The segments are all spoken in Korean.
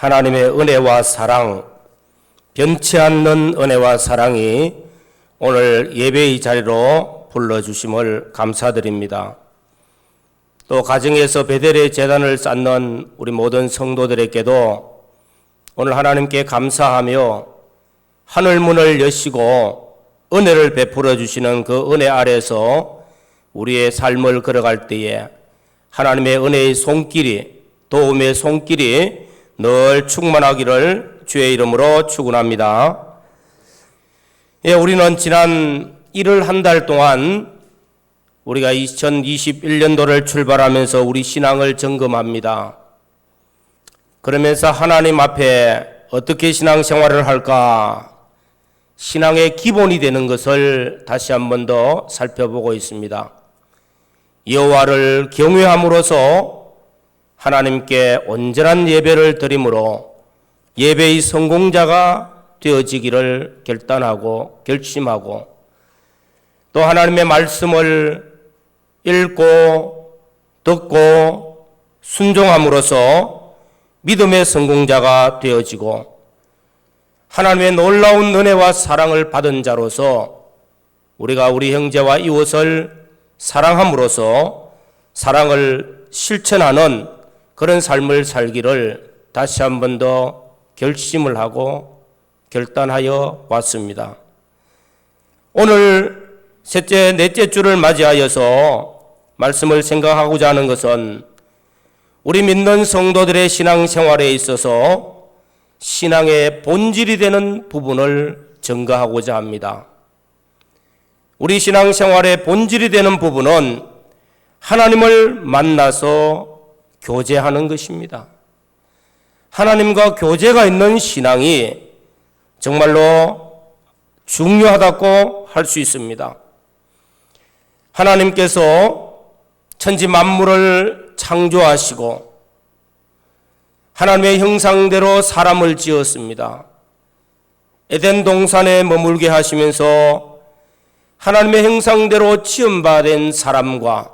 하나님의 은혜와 사랑, 변치 않는 은혜와 사랑이 오늘 예배의 자리로 불러주심을 감사드립니다. 또 가정에서 베델의 제단을 쌓는 우리 모든 성도들에게도 오늘 하나님께 감사하며 하늘문을 여시고 은혜를 베풀어 주시는 그 은혜 아래서 우리의 삶을 걸어갈 때에 하나님의 은혜의 손길이, 도움의 손길이 늘 충만하기를 주의 이름으로 축원합니다. 우리는 지난 1월 한 달 동안 우리가 2021년도를 출발하면서 우리 신앙을 점검합니다. 그러면서 하나님 앞에 어떻게 신앙생활을 할까? 신앙의 기본이 되는 것을 다시 한 번 더 살펴보고 있습니다. 여호와를 경외함으로써 하나님께 온전한 예배를 드림으로 예배의 성공자가 되어지기를 결단하고 결심하고, 또 하나님의 말씀을 읽고 듣고 순종함으로써 믿음의 성공자가 되어지고, 하나님의 놀라운 은혜와 사랑을 받은 자로서 우리가 우리 형제와 이웃을 사랑함으로써 사랑을 실천하는 그런 삶을 살기를 다시 한 번 더 결심을 하고 결단하여 왔습니다. 오늘 넷째 주를 맞이하여서 말씀을 생각하고자 하는 것은 우리 믿는 성도들의 신앙생활에 있어서 신앙의 본질이 되는 부분을 증거하고자 합니다. 우리 신앙생활의 본질이 되는 부분은 하나님을 만나서 교제하는 것입니다. 하나님과 교제가 있는 신앙이 정말로 중요하다고 할 수 있습니다. 하나님께서 천지 만물을 창조하시고 하나님의 형상대로 사람을 지었습니다. 에덴 동산에 머물게 하시면서 하나님의 형상대로 지음받은 사람과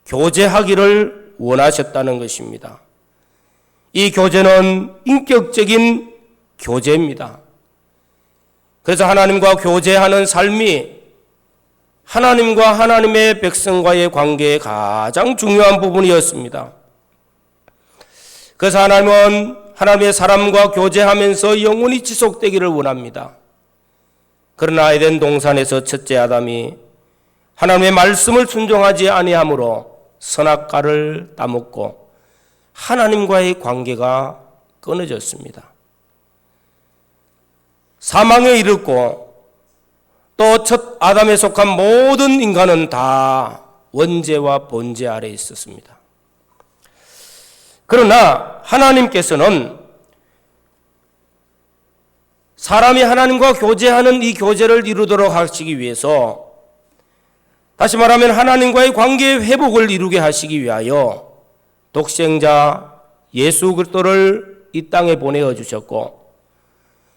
교제하기를 원하셨다는 것입니다. 이 교제는 인격적인 교제입니다. 그래서 하나님과 교제하는 삶이 하나님과 하나님의 백성과의 관계의 가장 중요한 부분이었습니다. 그래서 하나님은 하나님의 사람과 교제하면서 영원히 지속되기를 원합니다. 그러나 에덴 동산에서 첫째 아담이 하나님의 말씀을 순종하지 아니하므로 선악과를 따먹고 하나님과의 관계가 끊어졌습니다. 사망에 이르고 또 첫 아담에 속한 모든 인간은 다 원죄와 본죄 아래에 있었습니다. 그러나 하나님께서는 사람이 하나님과 교제하는 이 교제를 이루도록 하시기 위해서, 다시 말하면 하나님과의 관계의 회복을 이루게 하시기 위하여 독생자 예수 그리스도를 이 땅에 보내어 주셨고,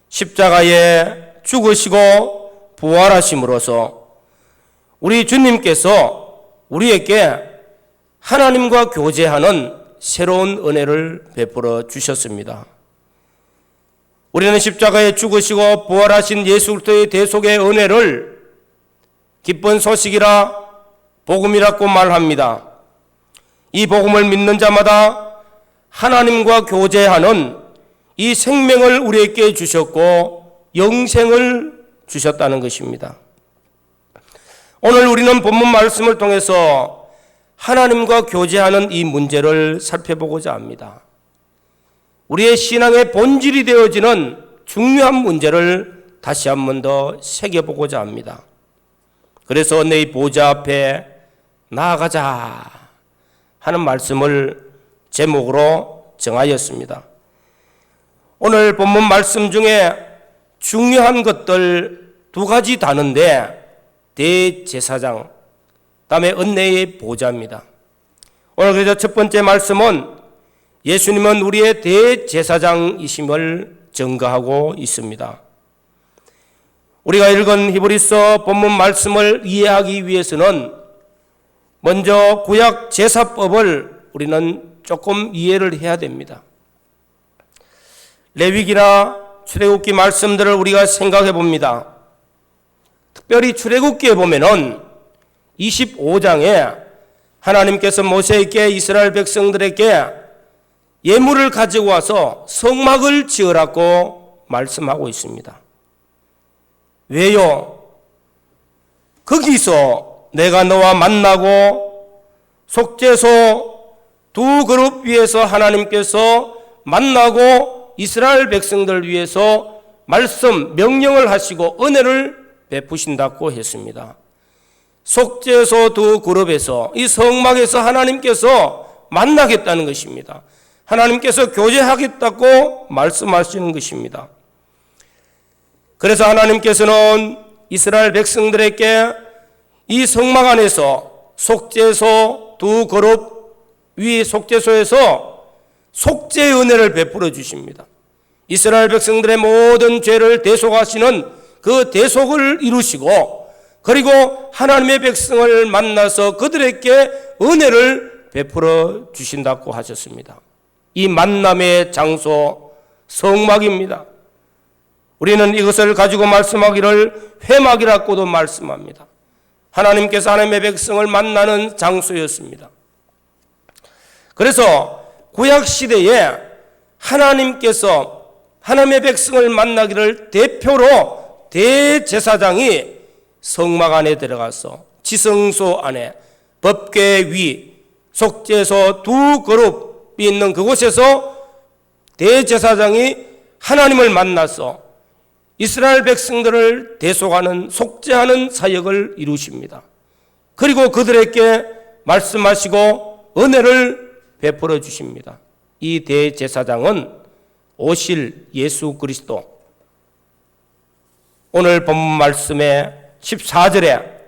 십자가에 죽으시고 부활하심으로써 우리 주님께서 우리에게 하나님과 교제하는 새로운 은혜를 베풀어 주셨습니다. 우리는 십자가에 죽으시고 부활하신 예수 그리스도의 대속의 은혜를 기쁜 소식이라 복음이라고 말합니다. 이 복음을 믿는 자마다 하나님과 교제하는 이 생명을 우리에게 주셨고 영생을 주셨다는 것입니다. 오늘 우리는 본문 말씀을 통해서 하나님과 교제하는 이 문제를 살펴보고자 합니다. 우리의 신앙의 본질이 되어지는 중요한 문제를 다시 한 번 더 새겨보고자 합니다. 그래서 내 보좌 앞에 나아가자 하는 말씀을 제목으로 정하였습니다. 오늘 본문 말씀 중에 중요한 것들 두 가지 다는데, 대제사장, 다음에 은혜의 보좌입니다. 오늘 그래서 첫 번째 말씀은 예수님은 우리의 대제사장이심을 증거하고 있습니다. 우리가 읽은 히브리서 본문 말씀을 이해하기 위해서는 먼저 구약 제사법을 우리는 조금 이해를 해야 됩니다. 레위기나 출애굽기 말씀들을 우리가 생각해 봅니다. 특별히 출애굽기에 보면은 25장에 하나님께서 모세에게 이스라엘 백성들에게 예물을 가지고 와서 성막을 지으라고 말씀하고 있습니다. 왜요? 거기서 내가 너와 만나고 속죄소 2그룹 위에서 하나님께서 만나고 이스라엘 백성들 위해서 말씀, 명령을 하시고 은혜를 베푸신다고 했습니다. 속죄소 2그룹에서 이 성막에서 하나님께서 만나겠다는 것입니다. 하나님께서 교제하겠다고 말씀하시는 것입니다. 그래서 하나님께서는 이스라엘 백성들에게 이 성막 안에서 속죄소 2그룹 위 속죄소에서 속죄의 은혜를 베풀어 주십니다. 이스라엘 백성들의 모든 죄를 대속하시는 그 대속을 이루시고, 그리고 하나님의 백성을 만나서 그들에게 은혜를 베풀어 주신다고 하셨습니다. 이 만남의 장소 성막입니다. 우리는 이것을 가지고 말씀하기를 회막이라고도 말씀합니다. 하나님께서 하나님의 백성을 만나는 장소였습니다. 그래서 구약시대에 하나님께서 하나님의 백성을 만나기를 대표로 대제사장이 성막 안에 들어가서 지성소 안에 법궤 위 속죄소 2그룹이 있는 그곳에서 대제사장이 하나님을 만나서 이스라엘 백성들을 대속하는 속죄하는 사역을 이루십니다. 그리고 그들에게 말씀하시고 은혜를 베풀어 주십니다. 이 대제사장은 오실 예수 그리스도. 오늘 본문 말씀의 14절에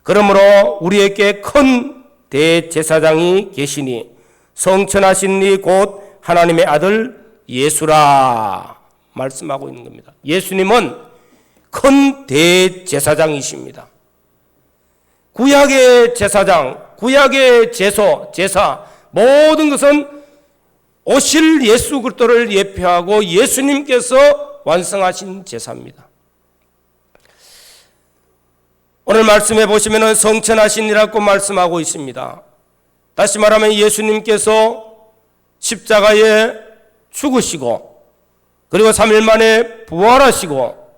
그러므로 우리에게 큰 대제사장이 계시니 성천하신 이 곧 하나님의 아들 예수라 말씀하고 있는 겁니다. 예수님은 큰 대제사장이십니다. 구약의 제사장, 구약의 제사 모든 것은 오실 예수 그리스도를 예표하고 예수님께서 완성하신 제사입니다. 오늘 말씀해 보시면 성천하신이라고 말씀하고 있습니다. 다시 말하면 예수님께서 십자가에 죽으시고 그리고 3일 만에 부활하시고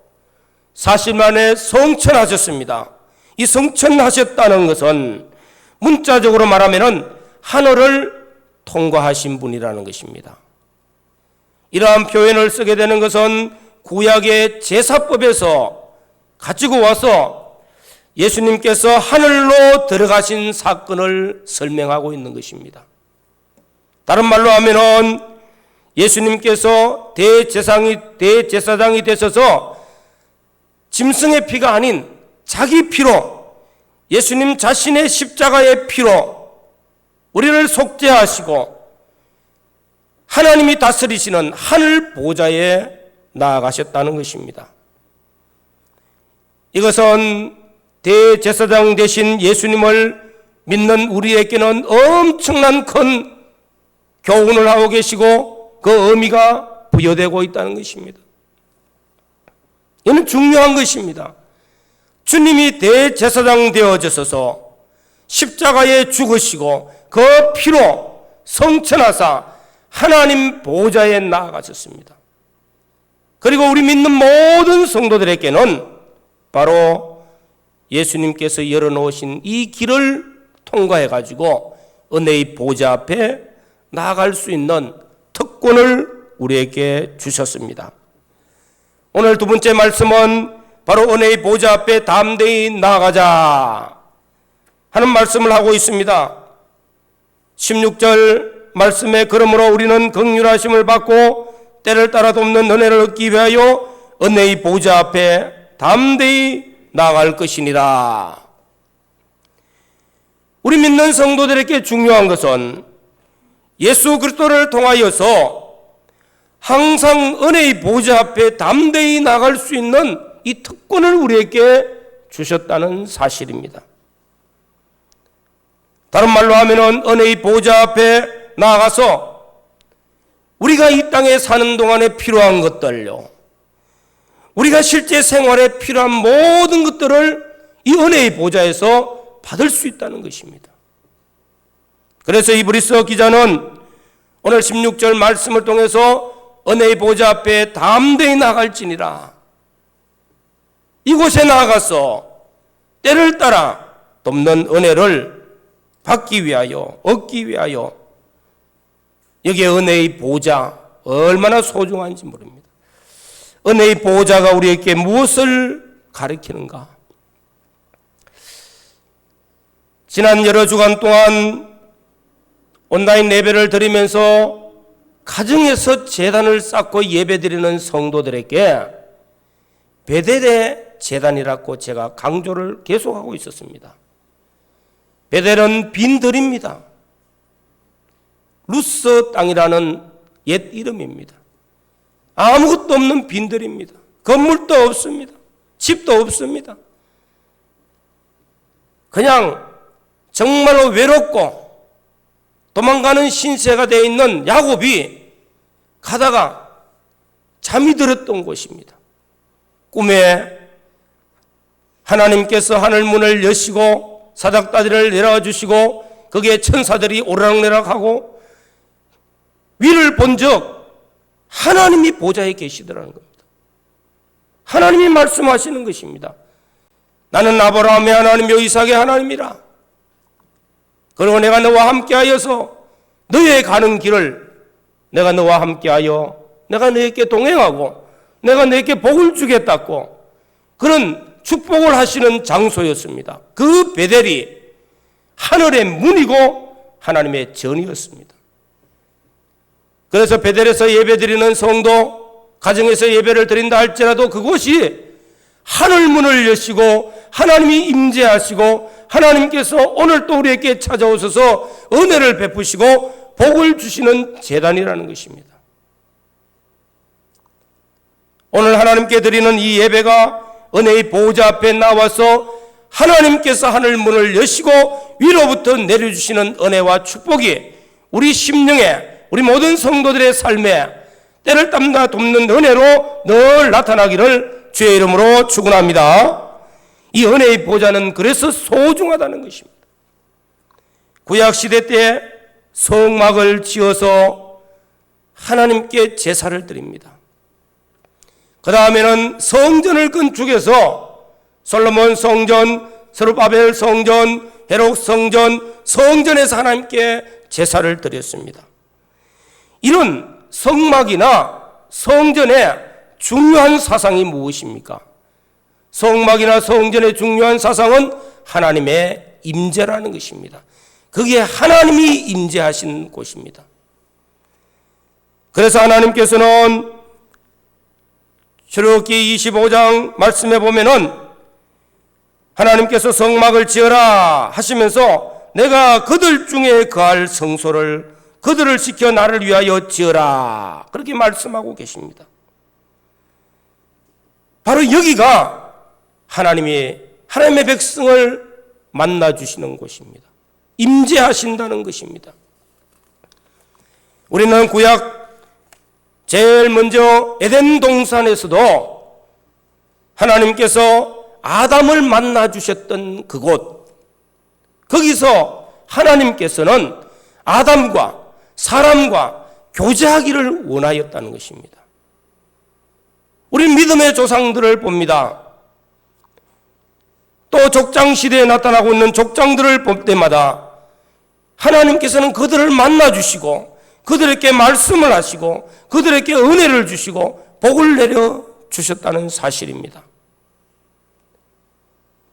40일 만에 성천하셨습니다. 이 성천하셨다는 것은 문자적으로 말하면 하늘을 통과하신 분이라는 것입니다. 이러한 표현을 쓰게 되는 것은 구약의 제사법에서 가지고 와서 예수님께서 하늘로 들어가신 사건을 설명하고 있는 것입니다. 다른 말로 하면은 예수님께서 대제사장이 되셔서 짐승의 피가 아닌 자기 피로, 예수님 자신의 십자가의 피로 우리를 속죄하시고 하나님이 다스리시는 하늘 보좌에 나아가셨다는 것입니다. 이것은 대제사장 되신 예수님을 믿는 우리에게는 엄청난 큰 교훈을 하고 계시고 그 의미가 부여되고 있다는 것입니다. 이는 중요한 것입니다. 주님이 대제사장 되어져서 십자가에 죽으시고 그 피로 성천하사 하나님 보좌에 나아가셨습니다. 그리고 우리 믿는 모든 성도들에게는 바로 예수님께서 열어놓으신 이 길을 통과해 가지고 은혜의 보좌 앞에 나아갈 수 있는 특권을 우리에게 주셨습니다. 오늘 두 번째 말씀은 바로 은혜의 보좌 앞에 담대히 나아가자 하는 말씀을 하고 있습니다. 16절 말씀에 그러므로 우리는 긍휼하심을 받고 때를 따라 돕는 은혜를 얻기 위하여 은혜의 보좌 앞에 담대히 나아갈 것이니라. 우리 믿는 성도들에게 중요한 것은 예수 그리스도를 통하여서 항상 은혜의 보좌 앞에 담대히 나갈 수 있는 이 특권을 우리에게 주셨다는 사실입니다. 다른 말로 하면은 은혜의 보좌 앞에 나아가서 우리가 이 땅에 사는 동안에 필요한 것들요, 우리가 실제 생활에 필요한 모든 것들을 이 은혜의 보좌에서 받을 수 있다는 것입니다. 그래서 이브리서 기자는 오늘 16절 말씀을 통해서 은혜의 보좌 앞에 담대히 나갈지니라, 이곳에 나아가서 때를 따라 돕는 은혜를 받기 위하여, 얻기 위하여, 여기에 은혜의 보좌 얼마나 소중한지 모릅니다. 은혜의 보좌가 우리에게 무엇을 가르치는가? 지난 여러 주간 동안 온라인 예배를 드리면서 가정에서 제단을 쌓고 예배드리는 성도들에게 베델의 제단이라고 제가 강조를 계속하고 있었습니다. 베델은 빈들입니다. 루스 땅이라는 옛 이름입니다. 아무것도 없는 빈들입니다. 건물도 없습니다. 집도 없습니다. 그냥 정말로 외롭고 도망가는 신세가 되어 있는 야곱이 가다가 잠이 들었던 곳입니다. 꿈에 하나님께서 하늘 문을 여시고 사닥다리를 내려와 주시고 거기에 천사들이 오르락내락하고 위를 본즉 하나님이 보좌에 계시더라는 겁니다. 하나님이 말씀하시는 것입니다. 나는 아브라함의 하나님이요 이삭의 하나님이라. 그리고 내가 너와 함께하여서 너의 가는 길을 내가 너와 함께하여 내가 너에게 동행하고 내가 너에게 복을 주겠다고 그런 축복을 하시는 장소였습니다. 그 베델이 하늘의 문이고 하나님의 전이었습니다. 그래서 베델에서 예배드리는 성도, 가정에서 예배를 드린다 할지라도 그곳이 하늘문을 여시고 하나님이 임재하시고 하나님께서 오늘 또 우리에게 찾아오셔서 은혜를 베푸시고 복을 주시는 제단이라는 것입니다. 오늘 하나님께 드리는 이 예배가 은혜의 보좌 앞에 나와서 하나님께서 하늘문을 여시고 위로부터 내려주시는 은혜와 축복이 우리 심령에, 우리 모든 성도들의 삶에 때를 따라 돕는 은혜로 늘 나타나기를 주의 이름으로 축원합니다. 이 은혜의 보좌는 그래서 소중하다는 것입니다. 구약시대 때 성막을 지어서 하나님께 제사를 드립니다. 그 다음에는 성전을 건축해서 솔로몬 성전, 스룹바벨 성전, 헤롯 성전, 성전에서 하나님께 제사를 드렸습니다. 이런 성막이나 성전의 중요한 사상이 무엇입니까? 성막이나 성전의 중요한 사상은 하나님의 임재라는 것입니다. 그게 하나님이 임재하신 곳입니다. 그래서 하나님께서는 출애굽기 25장 말씀에 보면은 하나님께서 성막을 지어라 하시면서 내가 그들 중에 거할 성소를 그들을 지켜 나를 위하여 지어라 그렇게 말씀하고 계십니다. 바로 여기가 하나님의 백성을 만나주시는 곳입니다. 임재하신다는 것입니다. 우리는 구약 제일 먼저 에덴 동산에서도 하나님께서 아담을 만나주셨던 그곳, 거기서 하나님께서는 아담과 사람과 교제하기를 원하였다는 것입니다. 우리 믿음의 조상들을 봅니다. 또 족장시대에 나타나고 있는 족장들을 볼 때마다 하나님께서는 그들을 만나주시고 그들에게 말씀을 하시고 그들에게 은혜를 주시고 복을 내려주셨다는 사실입니다.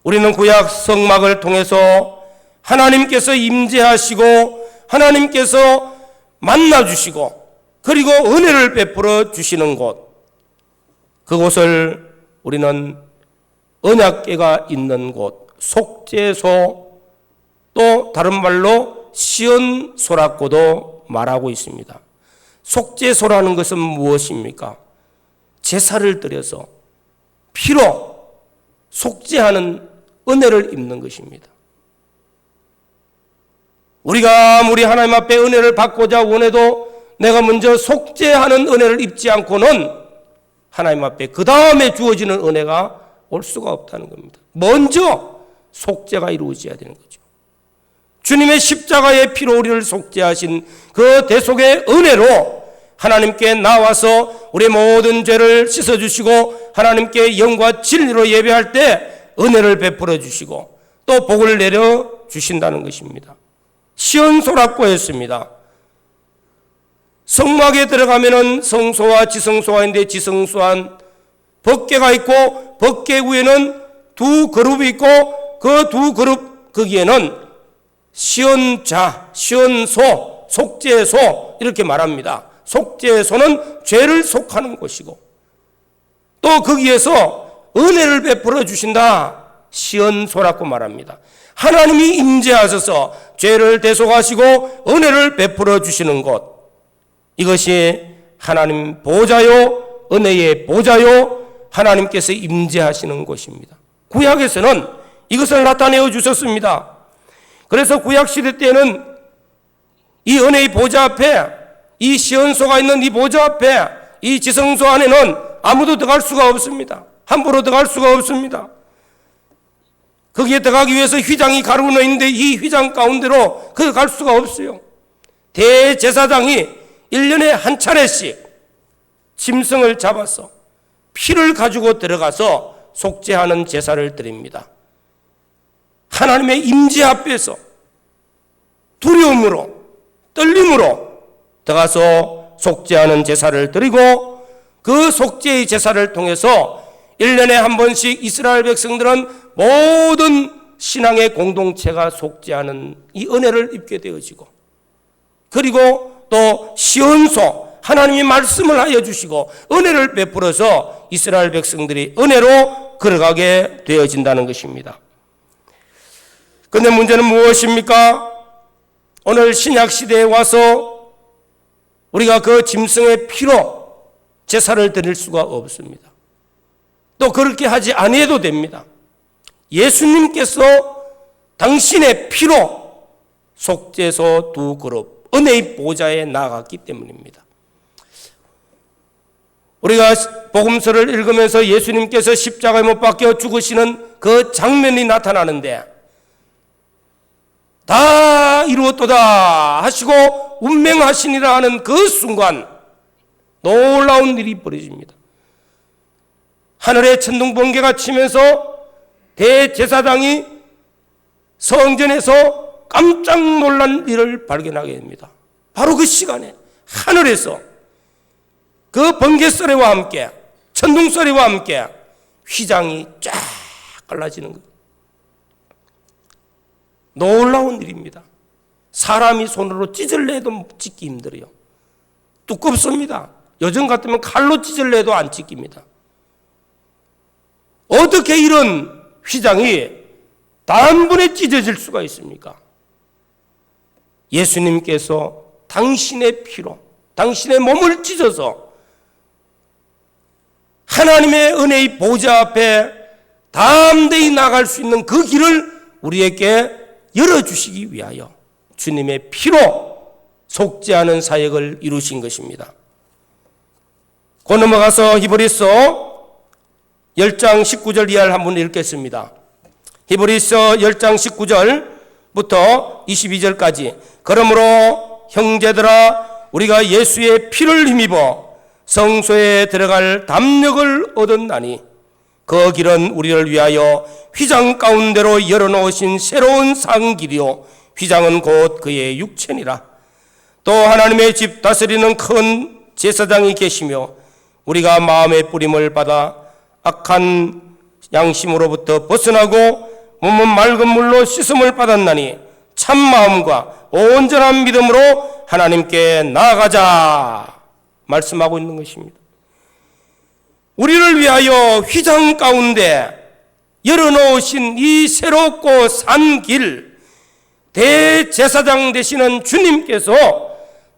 우리는 구약 성막을 통해서 하나님께서 임재하시고 하나님께서 만나주시고 그리고 은혜를 베풀어 주시는 곳, 그곳을 우리는 언약궤가 있는 곳, 속죄소, 또 다른 말로 시온소라고도 말하고 있습니다. 속죄소라는 것은 무엇입니까? 제사를 드려서 피로 속죄하는 은혜를 입는 것입니다. 우리가 아무리 하나님 앞에 은혜를 받고자 원해도 내가 먼저 속죄하는 은혜를 입지 않고는 하나님 앞에 그 다음에 주어지는 은혜가 올 수가 없다는 겁니다. 먼저 속죄가 이루어져야 되는 거죠. 주님의 십자가의 피로 우리를 속죄하신 그 대속의 은혜로 하나님께 나와서 우리의 모든 죄를 씻어주시고 하나님께 영과 진리로 예배할 때 은혜를 베풀어 주시고 또 복을 내려 주신다는 것입니다. 시온소라고 했습니다. 성막에 들어가면은 성소와 지성소가 있는데 지성소 법궤가 있고 법궤 위에는 두 그룹이 있고 그 두 그룹 거기에는 시온자, 시온소, 속죄소 이렇게 말합니다. 속죄소는 죄를 속하는 곳이고 또 거기에서 은혜를 베풀어 주신다. 시온소라고 말합니다. 하나님이 임재하셔서 죄를 대속하시고 은혜를 베풀어 주시는 곳, 이것이 하나님 보좌요, 은혜의 보좌요, 하나님께서 임재하시는 곳입니다. 구약에서는 이것을 나타내어 주셨습니다. 그래서 구약시대 때는 이 은혜의 보좌 앞에, 이 시온소가 있는 이 보좌 앞에, 이 지성소 안에는 아무도 들어갈 수가 없습니다. 함부로 들어갈 수가 없습니다. 거기에 들어가기 위해서 휘장이 가로놓여 있는데 이 휘장 가운데로 거기 갈 수가 없어요. 대제사장이 1년에 한 차례씩 짐승을 잡아서 피를 가지고 들어가서 속죄하는 제사를 드립니다. 하나님의 임재 앞에서 두려움으로 떨림으로 들어가서 속죄하는 제사를 드리고 그 속죄의 제사를 통해서 1년에 한 번씩 이스라엘 백성들은 모든 신앙의 공동체가 속죄하는 이 은혜를 입게 되어지고 그리고 또 시온소 하나님이 말씀을 하여 주시고 은혜를 베풀어서 이스라엘 백성들이 은혜로 걸어가게 되어진다는 것입니다. 그런데 문제는 무엇입니까? 오늘 신약 시대에 와서 우리가 그 짐승의 피로 제사를 드릴 수가 없습니다. 또 그렇게 하지 아니해도 됩니다. 예수님께서 당신의 피로 속죄소 두 그룹 은혜의 보좌에 나아갔기 때문입니다. 우리가 복음서를 읽으면서 예수님께서 십자가에 못 박혀 죽으시는 그 장면이 나타나는데 다 이루었도다 하시고 운명하시니라 하는 그 순간 놀라운 일이 벌어집니다. 하늘에 천둥번개가 치면서 대제사장이 성전에서 깜짝 놀란 일을 발견하게 됩니다. 바로 그 시간에 하늘에서 그 번개소리와 함께 천둥소리와 함께 휘장이 쫙 갈라지는 것. 놀라운 일입니다. 사람이 손으로 찢을래도 찢기 힘들어요. 두껍습니다. 요즘 같으면 칼로 찢을래도 안 찢깁니다. 어떻게 이런 휘장이 단번에 찢어질 수가 있습니까? 예수님께서 당신의 피로 당신의 몸을 찢어서 하나님의 은혜의 보좌 앞에 담대히 나갈 수 있는 그 길을 우리에게 열어주시기 위하여 주님의 피로 속죄하는 사역을 이루신 것입니다. 곧 넘어가서 히브리서 10장 19절 이하를 한번 읽겠습니다. 히브리서 10장 19절부터 22절까지 그러므로 형제들아 우리가 예수의 피를 힘입어 성소에 들어갈 담력을 얻었나니 그 길은 우리를 위하여 휘장 가운데로 열어놓으신 새로운 상길이요 휘장은 곧 그의 육체니라. 또 하나님의 집 다스리는 큰 제사장이 계시며 우리가 마음의 뿌림을 받아 악한 양심으로부터 벗어나고 몸은 맑은 물로 씻음을 받았나니 참 마음과 온전한 믿음으로 하나님께 나아가자 말씀하고 있는 것입니다. 우리를 위하여 휘장 가운데 열어놓으신 이 새롭고 산 길, 대제사장 되시는 주님께서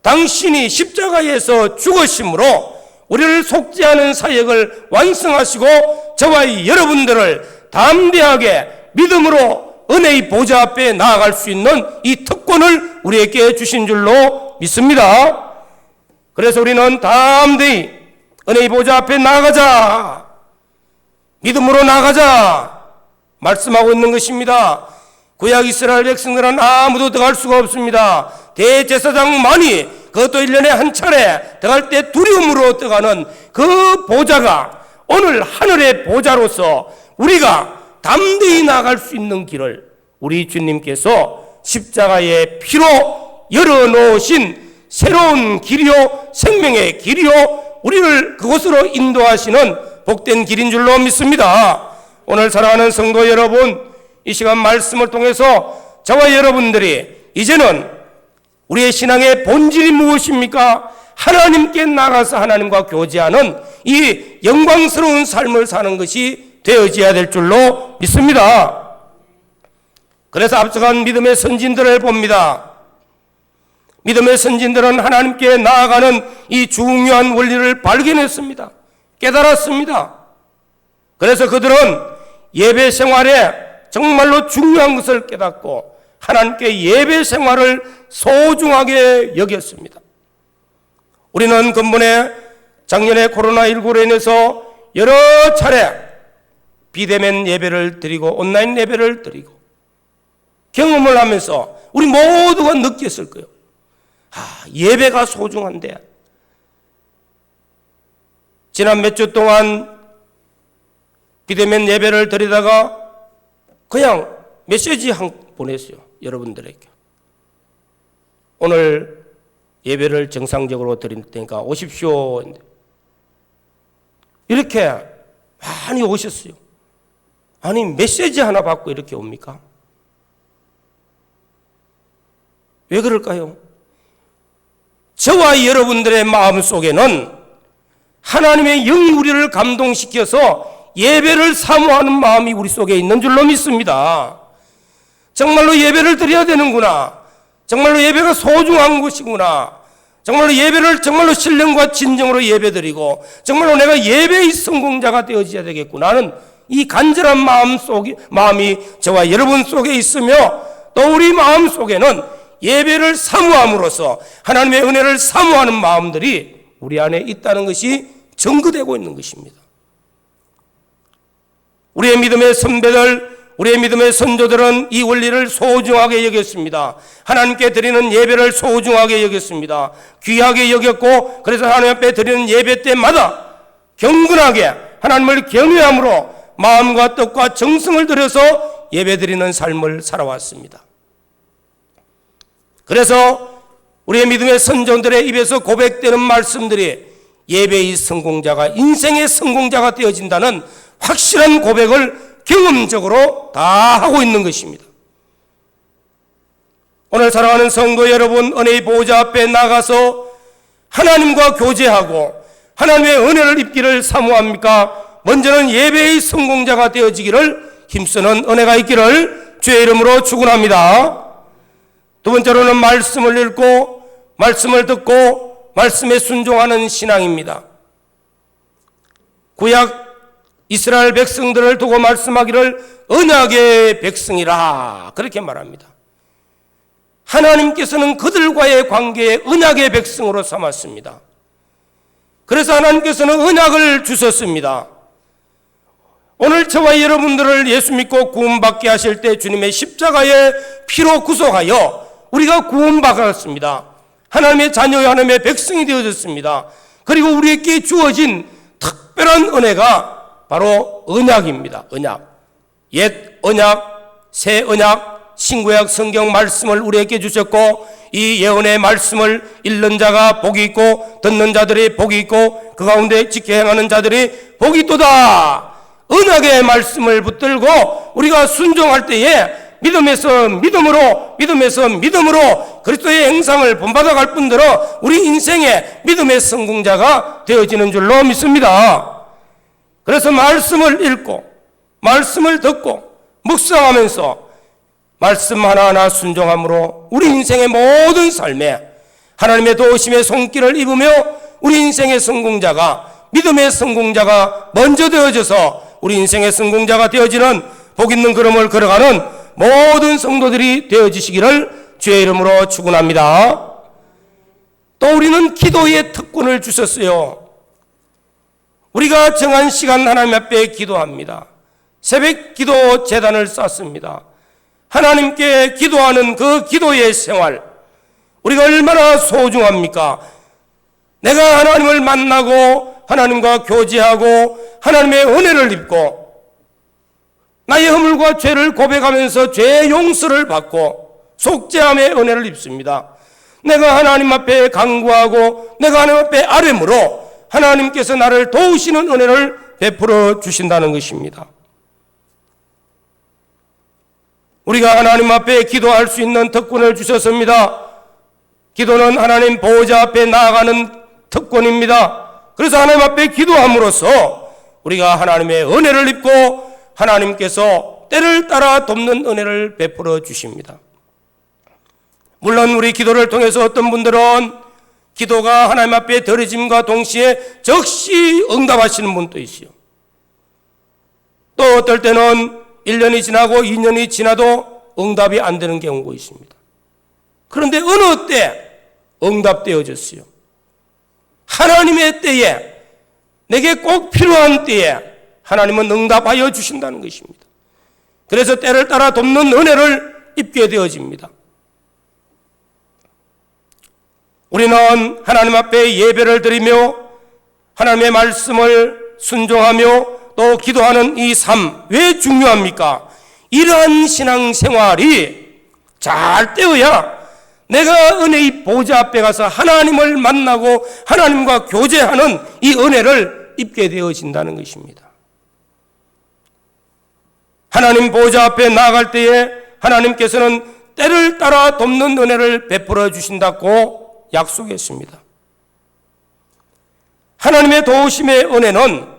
당신이 십자가에서 죽으심으로 우리를 속죄하는 사역을 완성하시고 저와 여러분들을 담대하게 믿음으로 은혜의 보좌 앞에 나아갈 수 있는 이 특권을 우리에게 주신 줄로 믿습니다. 그래서 우리는 담대히 은혜의 보좌 앞에 나가자, 믿음으로 나가자 말씀하고 있는 것입니다. 구약 이스라엘 백성들은 아무도 들어갈 수가 없습니다. 대제사장만이 그것도 1년에 한 차례 들어갈 때 두려움으로 들어가는 그 보좌가 오늘 하늘의 보좌로서 우리가 담대히 나갈 수 있는 길을 우리 주님께서 십자가의 피로 열어놓으신 새로운 길이요 생명의 길이요 우리를 그곳으로 인도하시는 복된 길인 줄로 믿습니다. 오늘 사랑하는 성도 여러분, 이 시간 말씀을 통해서 저와 여러분들이 이제는 우리의 신앙의 본질이 무엇입니까? 하나님께 나가서 하나님과 교제하는 이 영광스러운 삶을 사는 것이 되어져야 될 줄로 믿습니다. 그래서 앞서간 믿음의 선진들을 봅니다. 믿음의 선진들은 하나님께 나아가는 이 중요한 원리를 발견했습니다. 깨달았습니다. 그래서 그들은 예배 생활에 정말로 중요한 것을 깨닫고 하나님께 예배 생활을 소중하게 여겼습니다. 우리는 근본에 작년에 코로나19로 인해서 여러 차례 비대면 예배를 드리고 온라인 예배를 드리고 경험을 하면서 우리 모두가 느꼈을 거예요. 예배가 소중한데 지난 몇 주 동안 비대면 예배를 드리다가 그냥 메시지 한 보냈어요. 여러분들에게. 오늘 예배를 정상적으로 드릴 테니까 오십시오. 이렇게 많이 오셨어요. 아니 메시지 하나 받고 이렇게 옵니까? 왜 그럴까요? 저와 여러분들의 마음속에는 하나님의 영이 우리를 감동시켜서 예배를 사모하는 마음이 우리 속에 있는 줄로 믿습니다. 정말로 예배를 드려야 되는구나. 정말로 예배가 소중한 것이구나. 정말로 예배를 정말로 신령과 진정으로 예배드리고 정말로 내가 예배의 성공자가 되어져야 되겠구나 하는 이 간절한 마음이 저와 여러분 속에 있으며 또 우리 마음 속에는 예배를 사모함으로써 하나님의 은혜를 사모하는 마음들이 우리 안에 있다는 것이 증거되고 있는 것입니다. 우리의 믿음의 선배들, 우리의 믿음의 선조들은 이 원리를 소중하게 여겼습니다. 하나님께 드리는 예배를 소중하게 여겼습니다. 귀하게 여겼고 그래서 하나님 앞에 드리는 예배 때마다 경건하게 하나님을 경외함으로 마음과 뜻과 정성을 들여서 예배드리는 삶을 살아왔습니다. 그래서 우리의 믿음의 선조들의 입에서 고백되는 말씀들이 예배의 성공자가 인생의 성공자가 되어진다는 확실한 고백을 경험적으로 다 하고 있는 것입니다. 오늘 사랑하는 성도 여러분, 은혜의 보좌 앞에 나가서 하나님과 교제하고 하나님의 은혜를 입기를 사모합니까? 먼저는 예배의 성공자가 되어지기를 힘쓰는 은혜가 있기를 주의 이름으로 축원합니다. 두 번째로는 말씀을 읽고 말씀을 듣고 말씀에 순종하는 신앙입니다. 구약 이스라엘 백성들을 두고 말씀하기를 언약의 백성이라 그렇게 말합니다. 하나님께서는 그들과의 관계에 언약의 백성으로 삼았습니다. 그래서 하나님께서는 언약을 주셨습니다. 오늘 저와 여러분들을 예수 믿고 구원받게 하실 때 주님의 십자가의 피로 구속하여 우리가 구원받았습니다. 하나님의 자녀, 하나님의 백성이 되어졌습니다. 그리고 우리에게 주어진 특별한 은혜가 바로 언약입니다. 언약. 옛 언약, 새 언약, 신구약 성경 말씀을 우리에게 주셨고 이 예언의 말씀을 읽는 자가 복이 있고 듣는 자들이 복이 있고 그 가운데 지켜 행하는 자들이 복이 있도다. 언약의 말씀을 붙들고 우리가 순종할 때에 믿음에서 믿음으로, 믿음에서 믿음으로 그리스도의 행상을 본받아 갈 뿐더러 우리 인생의 믿음의 성공자가 되어지는 줄로 믿습니다. 그래서 말씀을 읽고 말씀을 듣고 묵상하면서 말씀 하나하나 순종함으로 우리 인생의 모든 삶에 하나님의 도우심의 손길을 입으며 우리 인생의 성공자가, 믿음의 성공자가 먼저 되어져서 우리 인생의 성공자가 되어지는 복 있는 걸음을 걸어가는 모든 성도들이 되어지시기를 주의 이름으로 축원합니다. 또 우리는 기도의 특권을 주셨어요. 우리가 정한 시간 하나님 앞에 기도합니다. 새벽 기도 제단을 쌓습니다. 하나님께 기도하는 그 기도의 생활, 우리가 얼마나 소중합니까? 내가 하나님을 만나고 하나님과 교제하고 하나님의 은혜를 입고 나의 허물과 죄를 고백하면서 죄의 용서를 받고 속죄함의 은혜를 입습니다. 내가 하나님 앞에 간구하고 내가 하나님 앞에 아뢰므로 하나님께서 나를 도우시는 은혜를 베풀어 주신다는 것입니다. 우리가 하나님 앞에 기도할 수 있는 특권을 주셨습니다. 기도는 하나님 보호자 앞에 나아가는 특권입니다. 그래서 하나님 앞에 기도함으로써 우리가 하나님의 은혜를 입고 하나님께서 때를 따라 돕는 은혜를 베풀어 주십니다. 물론 우리 기도를 통해서 어떤 분들은 기도가 하나님 앞에 드려짐과 동시에 즉시 응답하시는 분도 있어요. 또 어떨 때는 1년이 지나고 2년이 지나도 응답이 안 되는 경우가 있습니다. 그런데 어느 때 응답되어졌어요. 하나님의 때에, 내게 꼭 필요한 때에 하나님은 응답하여 주신다는 것입니다. 그래서 때를 따라 돕는 은혜를 입게 되어집니다. 우리는 하나님 앞에 예배를 드리며 하나님의 말씀을 순종하며 또 기도하는 이 삶, 왜 중요합니까? 이러한 신앙생활이 잘 되어야 내가 은혜의 보좌 앞에 가서 하나님을 만나고 하나님과 교제하는 이 은혜를 입게 되어진다는 것입니다. 하나님 보좌 앞에 나아갈 때에 하나님께서는 때를 따라 돕는 은혜를 베풀어 주신다고 약속했습니다. 하나님의 도우심의 은혜는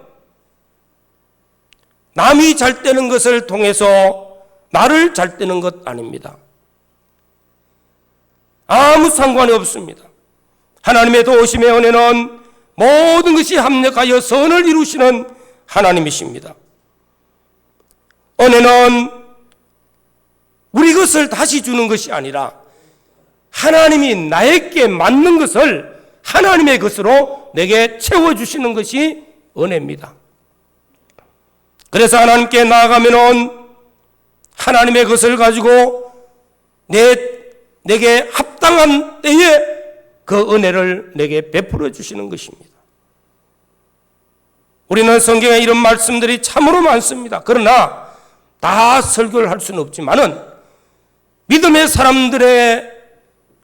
남이 잘 되는 것을 통해서 나를 잘 되는 것 아닙니다. 아무 상관이 없습니다. 하나님의 도우심의 은혜는 모든 것이 합력하여 선을 이루시는 하나님이십니다. 은혜는 우리 것을 다시 주는 것이 아니라 하나님이 나에게 맞는 것을 하나님의 것으로 내게 채워주시는 것이 은혜입니다. 그래서 하나님께 나아가면은 하나님의 것을 가지고 내게 합당한 때에 그 은혜를 내게 베풀어 주시는 것입니다. 우리는 성경에 이런 말씀들이 참으로 많습니다. 그러나 다 설교를 할 수는 없지만은 믿음의 사람들의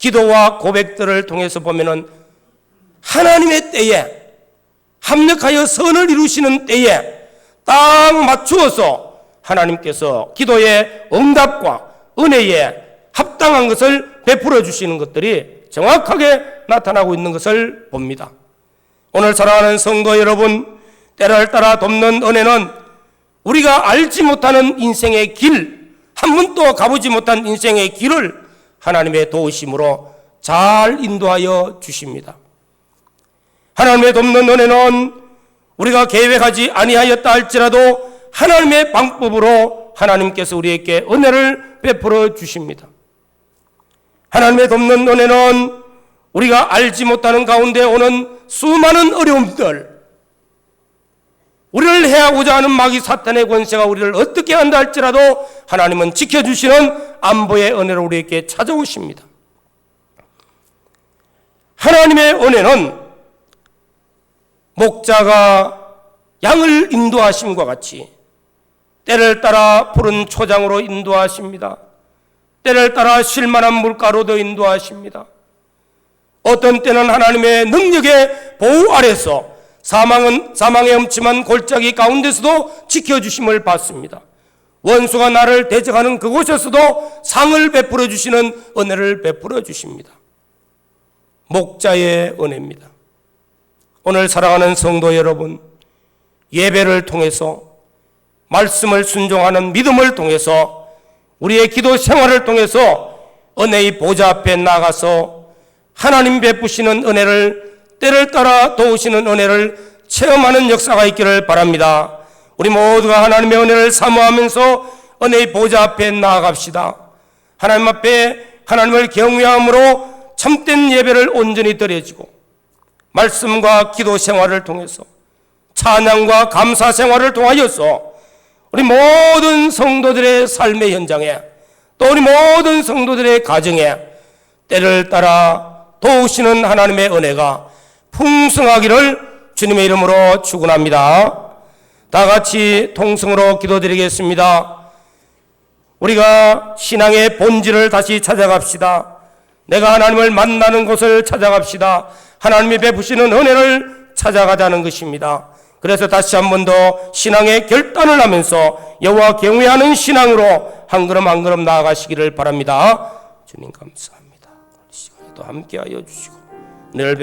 기도와 고백들을 통해서 보면은 하나님의 때에 합력하여 선을 이루시는 때에 딱 맞추어서 하나님께서 기도의 응답과 은혜에 합당한 것을 베풀어 주시는 것들이 정확하게 나타나고 있는 것을 봅니다. 오늘 사랑하는 성도 여러분, 때를 따라 돕는 은혜는 우리가 알지 못하는 인생의 길, 한 번도 가보지 못한 인생의 길을 하나님의 도우심으로 잘 인도하여 주십니다. 하나님의 돕는 은혜는 우리가 계획하지 아니하였다 할지라도 하나님의 방법으로 하나님께서 우리에게 은혜를 베풀어 주십니다. 하나님의 돕는 은혜는 우리가 알지 못하는 가운데 오는 수많은 어려움들, 우리를 해하고자 하는 마귀 사탄의 권세가 우리를 어떻게 한다 할지라도 하나님은 지켜주시는 안보의 은혜로 우리에게 찾아오십니다. 하나님의 은혜는 목자가 양을 인도하심과 같이 때를 따라 푸른 초장으로 인도하십니다. 때를 따라 쉴만한 물가로도 인도하십니다. 어떤 때는 하나님의 능력의 보호 아래서 사망의 엄침한 골짜기 가운데서도 지켜주심을 받습니다. 원수가 나를 대적하는 그곳에서도 상을 베풀어 주시는 은혜를 베풀어 주십니다. 목자의 은혜입니다. 오늘 사랑하는 성도 여러분, 예배를 통해서 말씀을 순종하는 믿음을 통해서 우리의 기도 생활을 통해서 은혜의 보좌 앞에 나가서 하나님 베푸시는 은혜를, 때를 따라 도우시는 은혜를 체험하는 역사가 있기를 바랍니다. 우리 모두가 하나님의 은혜를 사모하면서 은혜의 보좌 앞에 나아갑시다. 하나님 앞에 하나님을 경외함으로 참된 예배를 온전히 드려지고 말씀과 기도 생활을 통해서 찬양과 감사 생활을 통하여서 우리 모든 성도들의 삶의 현장에 또 우리 모든 성도들의 가정에 때를 따라 도우시는 하나님의 은혜가 풍성하기를 주님의 이름으로 축원합니다. 다 같이 통성으로 기도드리겠습니다. 우리가 신앙의 본질을 다시 찾아갑시다. 내가 하나님을 만나는 곳을 찾아갑시다. 하나님이 베푸시는 은혜를 찾아가자는 것입니다. 그래서 다시 한 번 더 신앙의 결단을 하면서 여호와 경외하는 신앙으로 한 걸음 한 걸음 나아가시기를 바랍니다. 주님 감사합니다. 이 시간에도 함께하여 주시고 늘